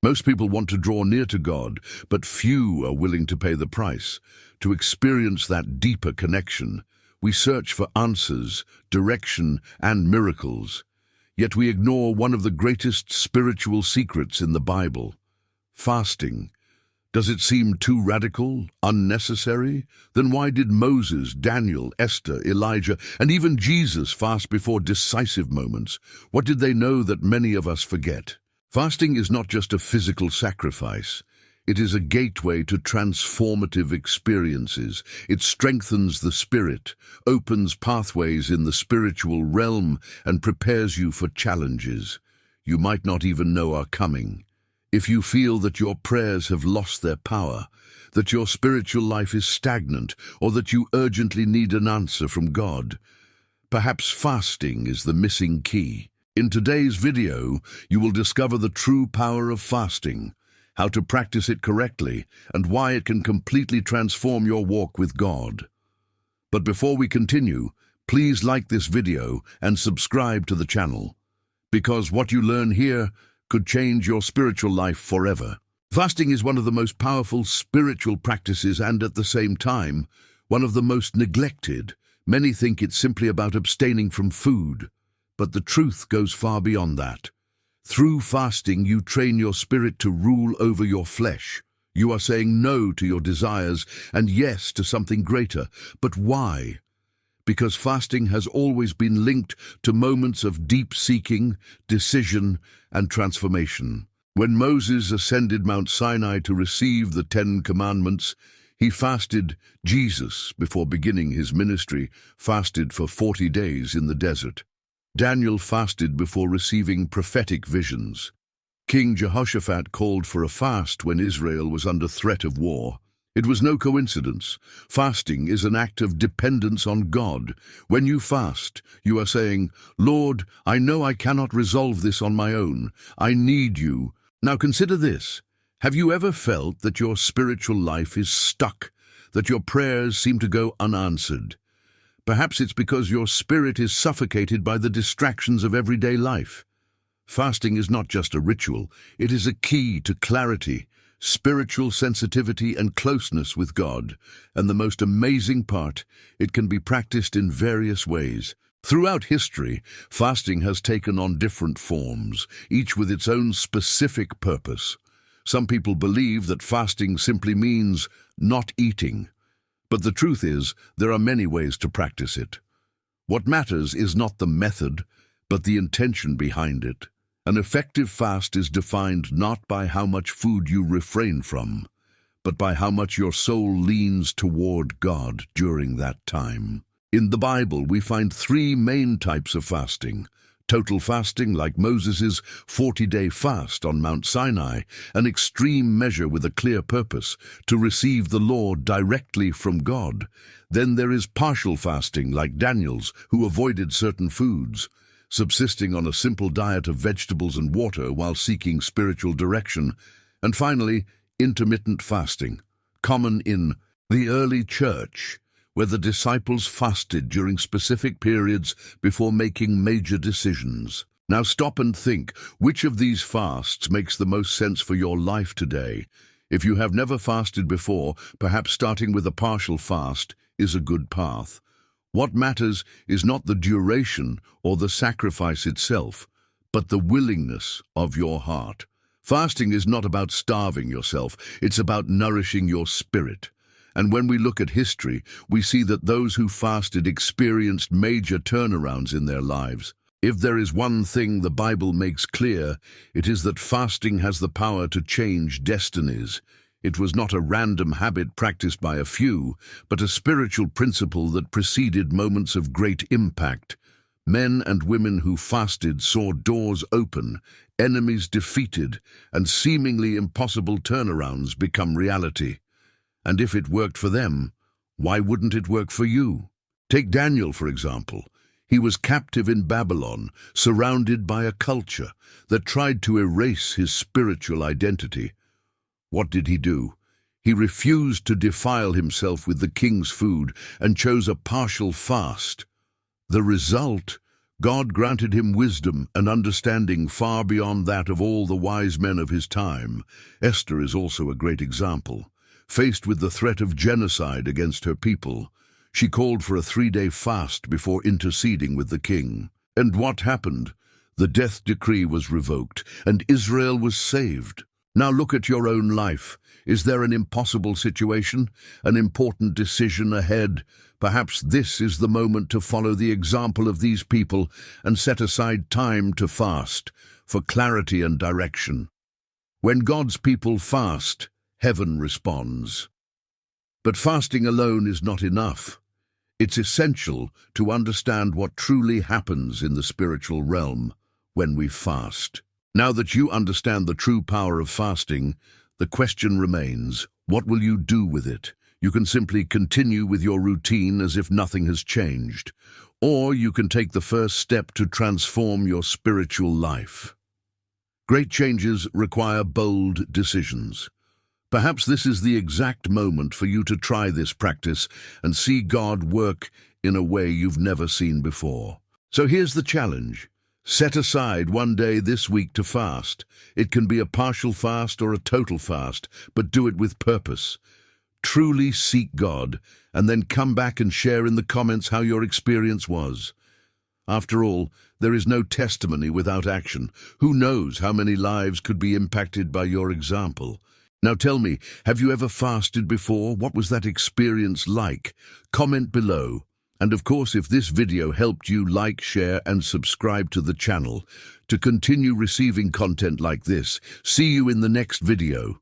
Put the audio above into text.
Most people want to draw near to God, but few are willing to pay the price. To experience that deeper connection, we search for answers, direction, and miracles. Yet we ignore one of the greatest spiritual secrets in the Bible: fasting. Does it seem too radical, unnecessary? Then why did Moses, Daniel, Esther, Elijah, and even Jesus fast before decisive moments? What did they know that many of us forget? Fasting is not just a physical sacrifice. It is a gateway to transformative experiences. It strengthens the spirit, opens pathways in the spiritual realm, and prepares you for challenges you might not even know are coming. If you feel that your prayers have lost their power, that your spiritual life is stagnant, or that you urgently need an answer from God, perhaps fasting is the missing key. In today's video, you will discover the true power of fasting, how to practice it correctly, and why it can completely transform your walk with God. But before we continue, please like this video and subscribe to the channel, because what you learn here could change your spiritual life forever. Fasting is one of the most powerful spiritual practices and, at the same time, one of the most neglected. Many think it's simply about abstaining from food, but the truth goes far beyond that. Through fasting, you train your spirit to rule over your flesh. You are saying no to your desires and yes to something greater. But why? Because fasting has always been linked to moments of deep seeking, decision, and transformation. When Moses ascended Mount Sinai to receive the 10 Commandments, he fasted. Jesus, before beginning his ministry, fasted for 40 days in the desert. Daniel fasted before receiving prophetic visions. King Jehoshaphat called for a fast when Israel was under threat of war. It was no coincidence. Fasting is an act of dependence on God. When you fast, you are saying, "Lord, I know I cannot resolve this on my own. I need you." Now consider this. Have you ever felt that your spiritual life is stuck, that your prayers seem to go unanswered? Perhaps it's because your spirit is suffocated by the distractions of everyday life. Fasting is not just a ritual. It is a key to clarity, spiritual sensitivity, and closeness with God. And the most amazing part, it can be practiced in various ways. Throughout history, fasting has taken on different forms, each with its own specific purpose. Some people believe that fasting simply means not eating. But the truth is, there are many ways to practice it. What matters is not the method, but the intention behind it. An effective fast is defined not by how much food you refrain from, but by how much your soul leans toward God during that time. In the Bible, we find 3 main types of fasting: total fasting, like Moses's 40-day fast on Mount Sinai, an extreme measure with a clear purpose, to receive the law directly from God. Then there is partial fasting, like Daniel's, who avoided certain foods, subsisting on a simple diet of vegetables and water while seeking spiritual direction. And finally, intermittent fasting, common in the early church, where the disciples fasted during specific periods before making major decisions. Now stop and think, which of these fasts makes the most sense for your life today? If you have never fasted before, perhaps starting with a partial fast is a good path. What matters is not the duration or the sacrifice itself, but the willingness of your heart. Fasting is not about starving yourself, it's about nourishing your spirit. And when we look at history, we see that those who fasted experienced major turnarounds in their lives. If there is one thing the Bible makes clear, it is that fasting has the power to change destinies. It was not a random habit practiced by a few, but a spiritual principle that preceded moments of great impact. Men and women who fasted saw doors open, enemies defeated, and seemingly impossible turnarounds become reality. And if it worked for them, why wouldn't it work for you? Take Daniel, for example. He was captive in Babylon, surrounded by a culture that tried to erase his spiritual identity. What did he do? He refused to defile himself with the king's food and chose a partial fast. The result? God granted him wisdom and understanding far beyond that of all the wise men of his time. Esther is also a great example. Faced with the threat of genocide against her people, she called for a 3-day fast before interceding with the king. And what happened? The death decree was revoked, and Israel was saved. Now look at your own life. Is there an impossible situation, an important decision ahead? Perhaps this is the moment to follow the example of these people and set aside time to fast, for clarity and direction. When God's people fast, heaven responds. But fasting alone is not enough. It's essential to understand what truly happens in the spiritual realm when we fast. Now that you understand the true power of fasting, the question remains, what will you do with it? You can simply continue with your routine as if nothing has changed, or you can take the first step to transform your spiritual life. Great changes require bold decisions. Perhaps this is the exact moment for you to try this practice and see God work in a way you've never seen before. So here's the challenge. Set aside one day this week to fast. It can be a partial fast or a total fast, but do it with purpose. Truly seek God, and then come back and share in the comments how your experience was. After all, there is no testimony without action. Who knows how many lives could be impacted by your example? Now tell me, have you ever fasted before? What was that experience like? Comment below. And of course, if this video helped you, like, share, and subscribe to the channel to continue receiving content like this. See you in the next video.